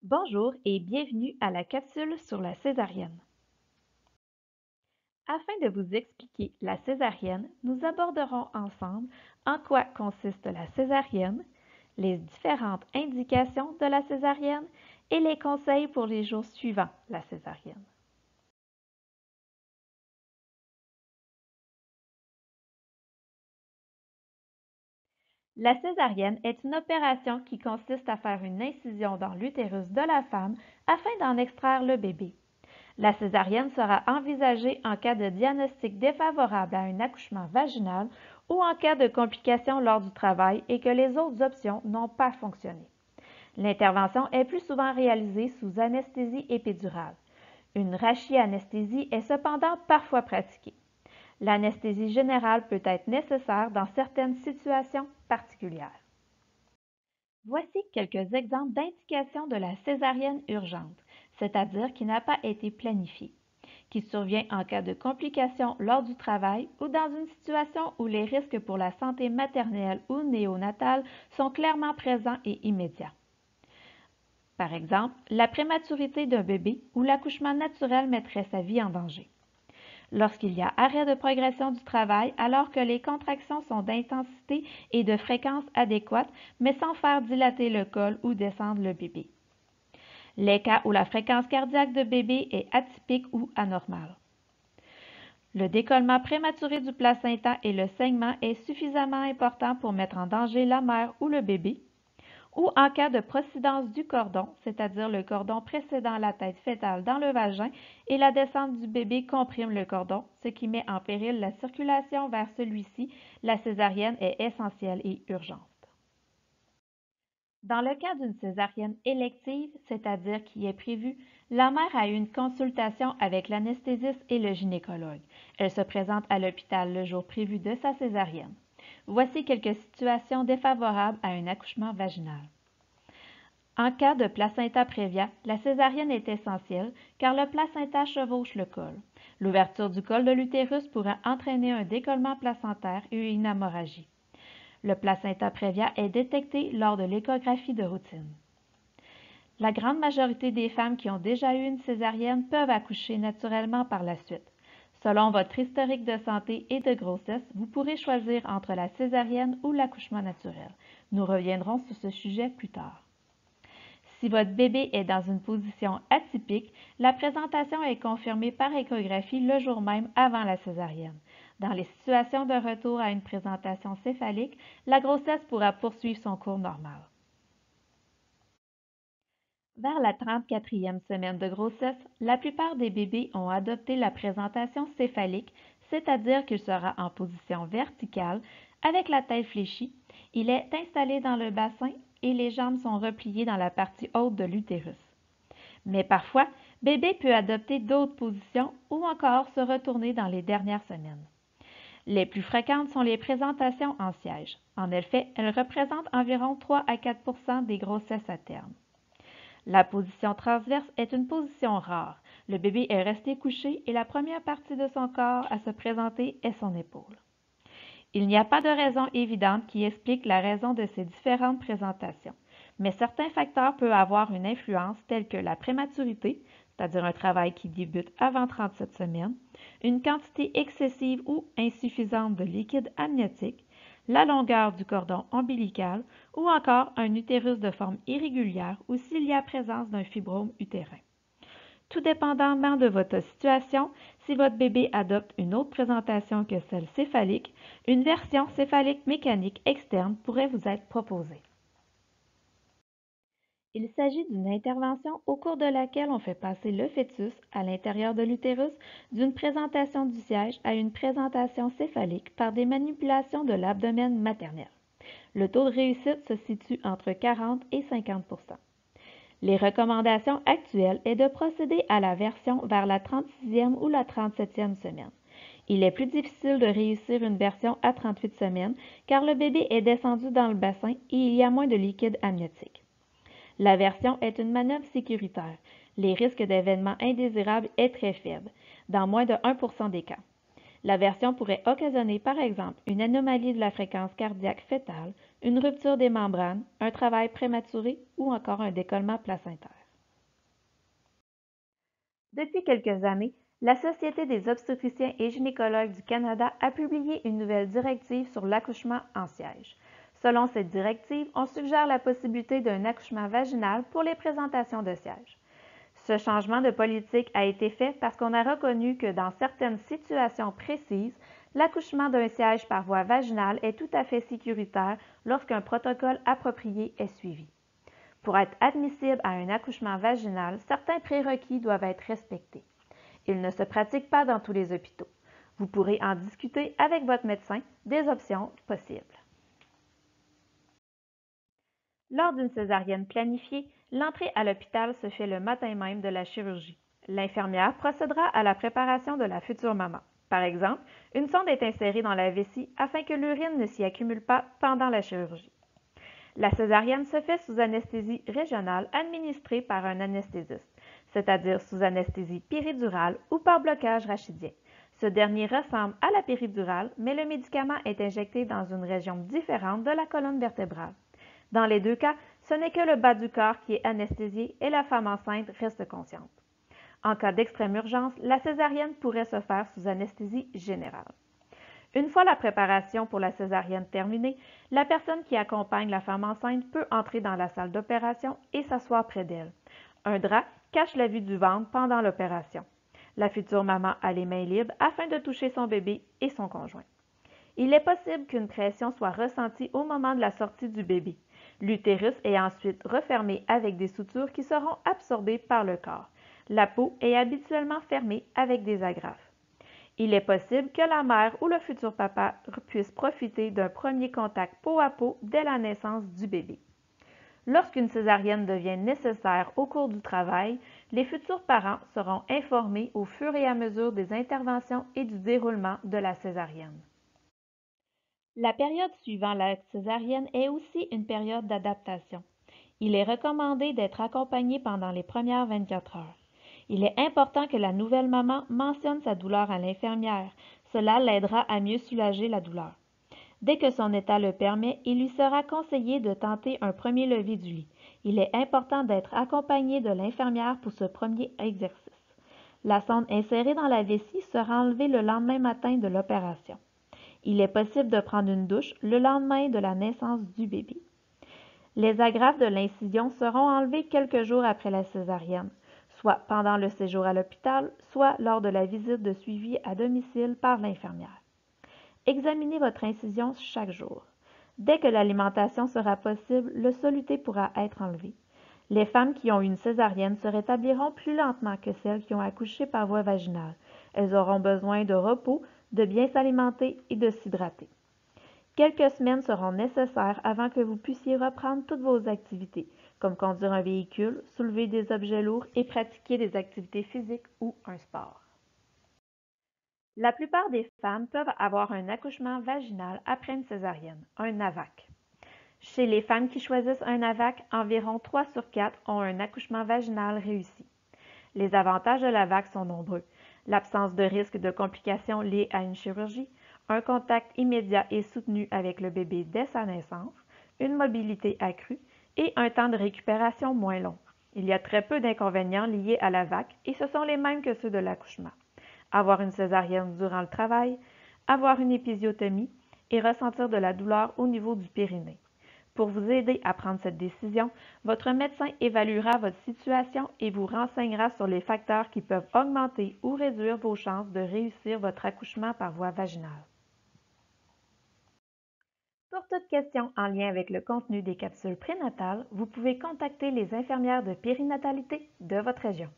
Bonjour et bienvenue à la capsule sur la césarienne. Afin de vous expliquer la césarienne, nous aborderons ensemble en quoi consiste la césarienne, les différentes indications de la césarienne et les conseils pour les jours suivant la césarienne. La césarienne est une opération qui consiste à faire une incision dans l'utérus de la femme afin d'en extraire le bébé. La césarienne sera envisagée en cas de diagnostic défavorable à un accouchement vaginal ou en cas de complications lors du travail et que les autres options n'ont pas fonctionné. L'intervention est plus souvent réalisée sous anesthésie épidurale. Une rachianesthésie est cependant parfois pratiquée. L'anesthésie générale peut être nécessaire dans certaines situations particulières. Voici quelques exemples d'indications de la césarienne urgente, c'est-à-dire qui n'a pas été planifiée, qui survient en cas de complications lors du travail ou dans une situation où les risques pour la santé maternelle ou néonatale sont clairement présents et immédiats. Par exemple, la prématurité d'un bébé ou l'accouchement naturel mettrait sa vie en danger. Lorsqu'il y a arrêt de progression du travail alors que les contractions sont d'intensité et de fréquence adéquates, mais sans faire dilater le col ou descendre le bébé. Les cas où la fréquence cardiaque de bébé est atypique ou anormale. Le décollement prématuré du placenta et le saignement est suffisamment important pour mettre en danger la mère ou le bébé, ou en cas de procidence du cordon, c'est-à-dire le cordon précédant la tête fœtale dans le vagin et la descente du bébé comprime le cordon, ce qui met en péril la circulation vers celui-ci, la césarienne est essentielle et urgente. Dans le cas d'une césarienne élective, c'est-à-dire qui est prévue, la mère a une consultation avec l'anesthésiste et le gynécologue. Elle se présente à l'hôpital le jour prévu de sa césarienne. Voici quelques situations défavorables à un accouchement vaginal. En cas de placenta prévia, la césarienne est essentielle car le placenta chevauche le col. L'ouverture du col de l'utérus pourrait entraîner un décollement placentaire et une hémorragie. Le placenta prévia est détecté lors de l'échographie de routine. La grande majorité des femmes qui ont déjà eu une césarienne peuvent accoucher naturellement par la suite. Selon votre historique de santé et de grossesse, vous pourrez choisir entre la césarienne ou l'accouchement naturel. Nous reviendrons sur ce sujet plus tard. Si votre bébé est dans une position atypique, la présentation est confirmée par échographie le jour même avant la césarienne. Dans les situations de retour à une présentation céphalique, la grossesse pourra poursuivre son cours normal. Vers la 34e semaine de grossesse, la plupart des bébés ont adopté la présentation céphalique, c'est-à-dire qu'il sera en position verticale, avec la tête fléchie. Il est installé dans le bassin et les jambes sont repliées dans la partie haute de l'utérus. Mais parfois, bébé peut adopter d'autres positions ou encore se retourner dans les dernières semaines. Les plus fréquentes sont les présentations en siège. En effet, elles représentent environ 3 à 4 des grossesses à terme. La position transverse est une position rare. Le bébé est resté couché et la première partie de son corps à se présenter est son épaule. Il n'y a pas de raison évidente qui explique la raison de ces différentes présentations, mais certains facteurs peuvent avoir une influence tels que la prématurité, c'est-à-dire un travail qui débute avant 37 semaines, une quantité excessive ou insuffisante de liquide amniotique, la longueur du cordon ombilical ou encore un utérus de forme irrégulière ou s'il y a présence d'un fibrome utérin. Tout dépendamment de votre situation, si votre bébé adopte une autre présentation que celle céphalique, une version céphalique mécanique externe pourrait vous être proposée. Il s'agit d'une intervention au cours de laquelle on fait passer le fœtus à l'intérieur de l'utérus d'une présentation du siège à une présentation céphalique par des manipulations de l'abdomen maternel. Le taux de réussite se situe entre 40 et 50 %. Les recommandations actuelles est de procéder à la version vers la 36e ou la 37e semaine. Il est plus difficile de réussir une version à 38 semaines car le bébé est descendu dans le bassin et il y a moins de liquide amniotique. La version est une manœuvre sécuritaire. Les risques d'événements indésirables est très faible, dans moins de 1 % des cas. La version pourrait occasionner par exemple une anomalie de la fréquence cardiaque fœtale, une rupture des membranes, un travail prématuré ou encore un décollement placentaire. Depuis quelques années, la Société des obstétriciens et gynécologues du Canada a publié une nouvelle directive sur l'accouchement en siège. Selon cette directive, on suggère la possibilité d'un accouchement vaginal pour les présentations de siège. Ce changement de politique a été fait parce qu'on a reconnu que dans certaines situations précises, l'accouchement d'un siège par voie vaginale est tout à fait sécuritaire lorsqu'un protocole approprié est suivi. Pour être admissible à un accouchement vaginal, certains prérequis doivent être respectés. Il ne se pratique pas dans tous les hôpitaux. Vous pourrez en discuter avec votre médecin des options possibles. Lors d'une césarienne planifiée, l'entrée à l'hôpital se fait le matin même de la chirurgie. L'infirmière procédera à la préparation de la future maman. Par exemple, une sonde est insérée dans la vessie afin que l'urine ne s'y accumule pas pendant la chirurgie. La césarienne se fait sous anesthésie régionale administrée par un anesthésiste, c'est-à-dire sous anesthésie péridurale ou par blocage rachidien. Ce dernier ressemble à la péridurale, mais le médicament est injecté dans une région différente de la colonne vertébrale. Dans les deux cas, ce n'est que le bas du corps qui est anesthésié et la femme enceinte reste consciente. En cas d'extrême urgence, la césarienne pourrait se faire sous anesthésie générale. Une fois la préparation pour la césarienne terminée, la personne qui accompagne la femme enceinte peut entrer dans la salle d'opération et s'asseoir près d'elle. Un drap cache la vue du ventre pendant l'opération. La future maman a les mains libres afin de toucher son bébé et son conjoint. Il est possible qu'une pression soit ressentie au moment de la sortie du bébé. L'utérus est ensuite refermé avec des soutures qui seront absorbées par le corps. La peau est habituellement fermée avec des agrafes. Il est possible que la mère ou le futur papa puisse profiter d'un premier contact peau à peau dès la naissance du bébé. Lorsqu'une césarienne devient nécessaire au cours du travail, les futurs parents seront informés au fur et à mesure des interventions et du déroulement de la césarienne. La période suivant la césarienne est aussi une période d'adaptation. Il est recommandé d'être accompagné pendant les premières 24 heures. Il est important que la nouvelle maman mentionne sa douleur à l'infirmière. Cela l'aidera à mieux soulager la douleur. Dès que son état le permet, il lui sera conseillé de tenter un premier lever du lit. Il est important d'être accompagné de l'infirmière pour ce premier exercice. La sonde insérée dans la vessie sera enlevée le lendemain matin de l'opération. Il est possible de prendre une douche le lendemain de la naissance du bébé. Les agrafes de l'incision seront enlevées quelques jours après la césarienne, soit pendant le séjour à l'hôpital, soit lors de la visite de suivi à domicile par l'infirmière. Examinez votre incision chaque jour. Dès que l'alimentation sera possible, le soluté pourra être enlevé. Les femmes qui ont une césarienne se rétabliront plus lentement que celles qui ont accouché par voie vaginale. Elles auront besoin de repos, de bien s'alimenter et de s'hydrater. Quelques semaines seront nécessaires avant que vous puissiez reprendre toutes vos activités, comme conduire un véhicule, soulever des objets lourds et pratiquer des activités physiques ou un sport. La plupart des femmes peuvent avoir un accouchement vaginal après une césarienne, un AVAC. Chez les femmes qui choisissent un AVAC, environ 3 sur 4 ont un accouchement vaginal réussi. Les avantages de l'AVAC sont nombreux. L'absence de risque de complications liées à une chirurgie, un contact immédiat et soutenu avec le bébé dès sa naissance, une mobilité accrue et un temps de récupération moins long. Il y a très peu d'inconvénients liés à l'AVAC et ce sont les mêmes que ceux de l'accouchement. Avoir une césarienne durant le travail, avoir une épisiotomie et ressentir de la douleur au niveau du périnée. Pour vous aider à prendre cette décision, votre médecin évaluera votre situation et vous renseignera sur les facteurs qui peuvent augmenter ou réduire vos chances de réussir votre accouchement par voie vaginale. Pour toute question en lien avec le contenu des capsules prénatales, vous pouvez contacter les infirmières de périnatalité de votre région.